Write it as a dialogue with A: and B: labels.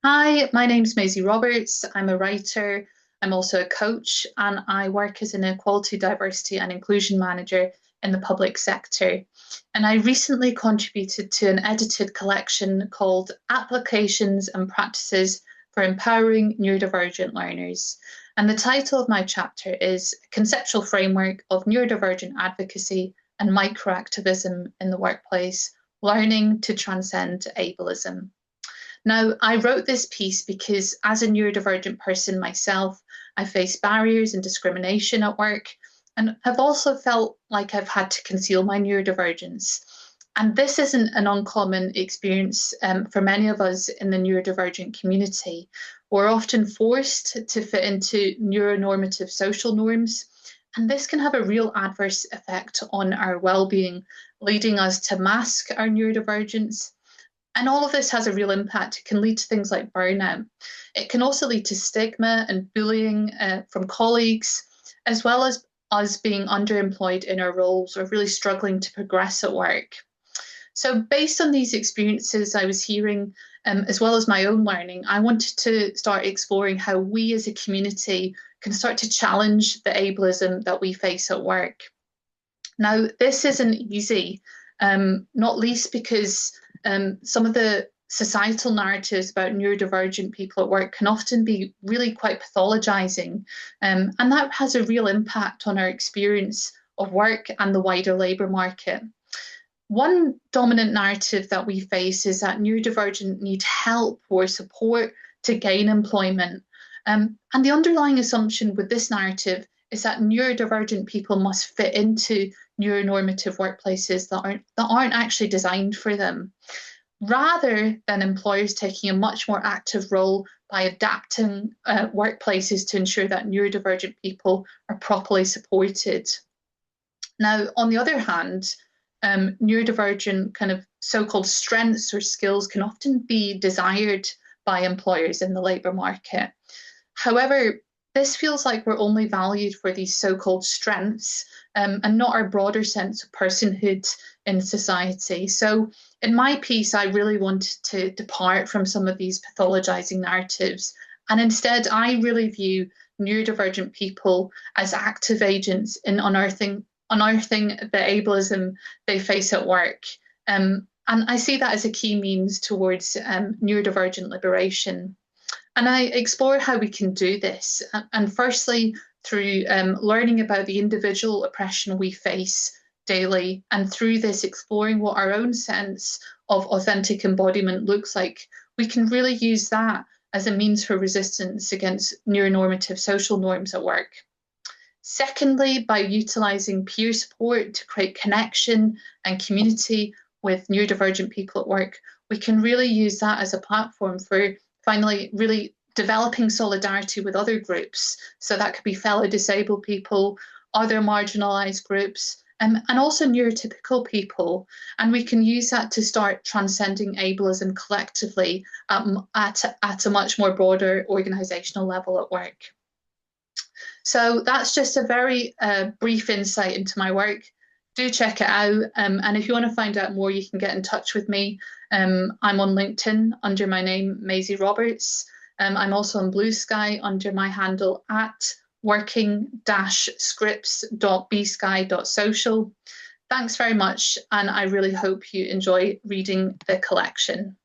A: Hi, my name's Maisie Roberts. I'm a writer. I'm also a coach, and I work as an equality, diversity, and inclusion manager in the public sector. And I recently contributed to an edited collection called Applications and Practices for Empowering Neurodivergent Learners. And the title of my chapter is Conceptual Framework of Neurodivergent Advocacy and Micro-activism in the Workplace, Learning to Transcend Ableism. Now, I wrote this piece because as a neurodivergent person myself, I face barriers and discrimination at work and have also felt like I've had to conceal my neurodivergence. And this isn't an uncommon experience for many of us in the neurodivergent community. We're often forced to fit into neuronormative social norms, and this can have a real adverse effect on our well-being, leading us to mask our neurodivergence. And all of this has a real impact. It can lead to things like burnout. It can also lead to stigma and bullying from colleagues, as well as us being underemployed in our roles or really struggling to progress at work. So, based on these experiences I was hearing, as well as my own learning, I wanted to start exploring how we as a community can start to challenge the ableism that we face at work. Now, this isn't easy, not least because some of the societal narratives about neurodivergent people at work can often be really quite pathologizing. And that has a real impact on our experience of work and the wider labour market. One dominant narrative that we face is that neurodivergent need help or support to gain employment. And the underlying assumption with this narrative is that neurodivergent people must fit into neuronormative workplaces that aren't actually designed for them, rather than employers taking a much more active role by adapting workplaces to ensure that neurodivergent people are properly supported. Now, on the other hand, neurodivergent kind of so-called strengths or skills can often be desired by employers in the labour market. However, this feels like we're only valued for these so-called strengths and not our broader sense of personhood in society. So, in my piece, I really wanted to depart from some of these pathologizing narratives, and instead, I really view neurodivergent people as active agents in unearthing the ableism they face at work. And I see that as a key means towards neurodivergent liberation. And I explore how we can do this. And firstly, through learning about the individual oppression we face daily, and through this, exploring what our own sense of authentic embodiment looks like, we can really use that as a means for resistance against neuronormative social norms at work. Secondly, by utilising peer support to create connection and community with neurodivergent people at work, we can really use that as a platform for finally really developing solidarity with other groups. So that could be fellow disabled people, other marginalised groups, and also neurotypical people. And we can use that to start transcending ableism collectively at a much more broader organisational level at work. So that's just a very brief insight into my work. Do check it out. And if you want to find out more, you can get in touch with me. I'm on LinkedIn under my name, Maisie Roberts. I'm also on Blue Sky under my handle at working-scripts.bsky.social. Thanks very much, and I really hope you enjoy reading the collection.